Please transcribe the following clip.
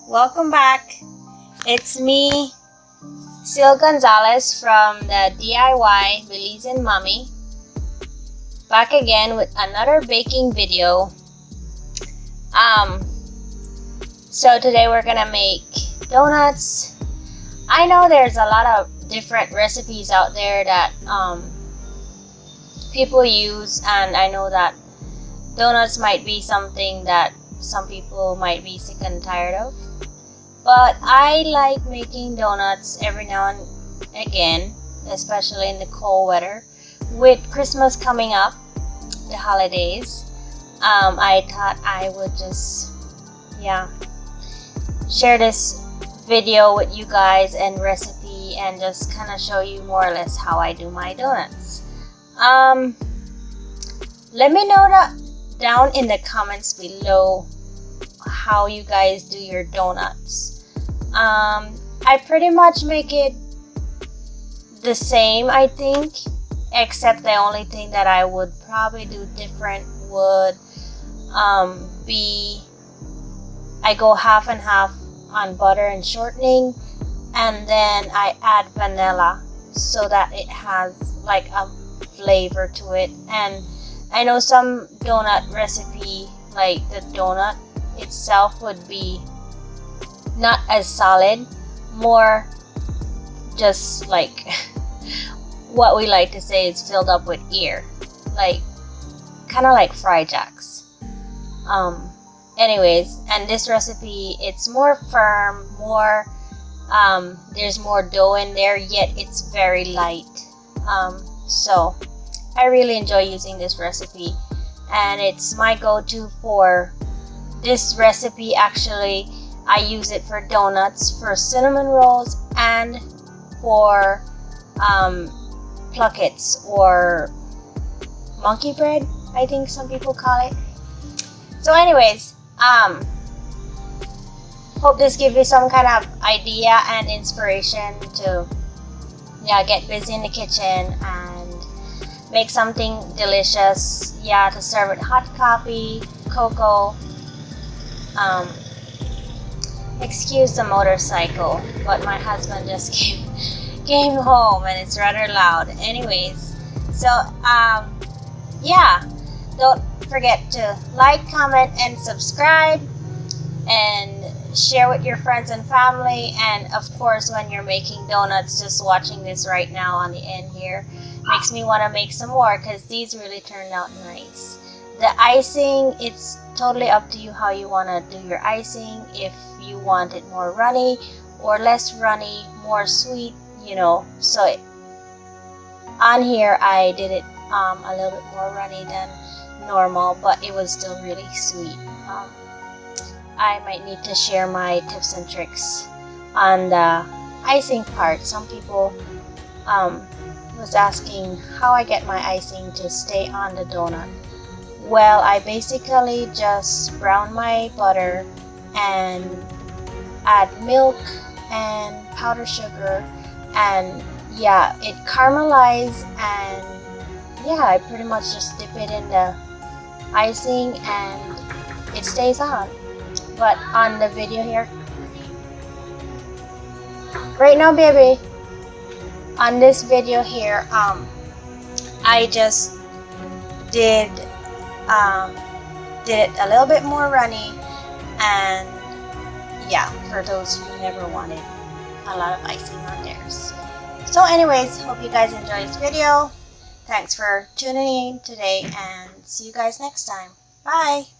welcome back. It's me, Syl Gonzalez from the DIY Belizean Mommy, back again with another baking video. So today we're gonna make donuts. I know there's a lot of different recipes out there that people use, and I know that donuts might be something that some people might be sick and tired of, but I like making donuts every now and again, especially in the cold weather. With Christmas coming up, the holidays, I thought I would just share this video with you guys and recipe and just kind of show you more or less how I do my donuts. Let me know down in the comments below how you guys do your donuts. I pretty much make it the same, I think, except the only thing that I would probably do different would be I go half and half on butter and shortening, and then I add vanilla so that it has like a flavor to it. And I know some donut recipe, like the donut itself would be not as solid, more just like what we like to say is filled up with air, like kind of like Fry Jacks. Anyways, and this recipe, it's more firm, more there's more dough in there, yet it's very light. So I really enjoy using this recipe, and it's my go-to for this recipe. Actually, I use it for donuts, for cinnamon rolls, and for pluckets or monkey bread, I think some people call it. So anyways, hope this gives you some kind of idea and inspiration to get busy in the kitchen and make something delicious, to serve with hot coffee, cocoa. Excuse the motorcycle, but my husband just came home and it's rather loud. Anyways, so don't forget to like, comment, and subscribe, and share with your friends and family. And of course, when you're making donuts, just watching this right now on the end here makes me want to make some more, because these really turned out nice. The icing, it's totally up to you how you want to do your icing. If you want it more runny or less runny, more sweet, so on here I did it a little bit more runny than normal, but it was still really sweet. I might need to share my tips and tricks on the icing part. Some people was asking how I get my icing to stay on the donut. Well, I basically just brown my butter and add milk and powdered sugar, and it caramelizes, and I pretty much just dip it in the icing and it stays on. But on the video here right now, baby, on this video here, I just did it a little bit more runny, and for those who never wanted a lot of icing on theirs. So anyways, hope you guys enjoyed this video. Thanks for tuning in today, and see you guys next time. Bye.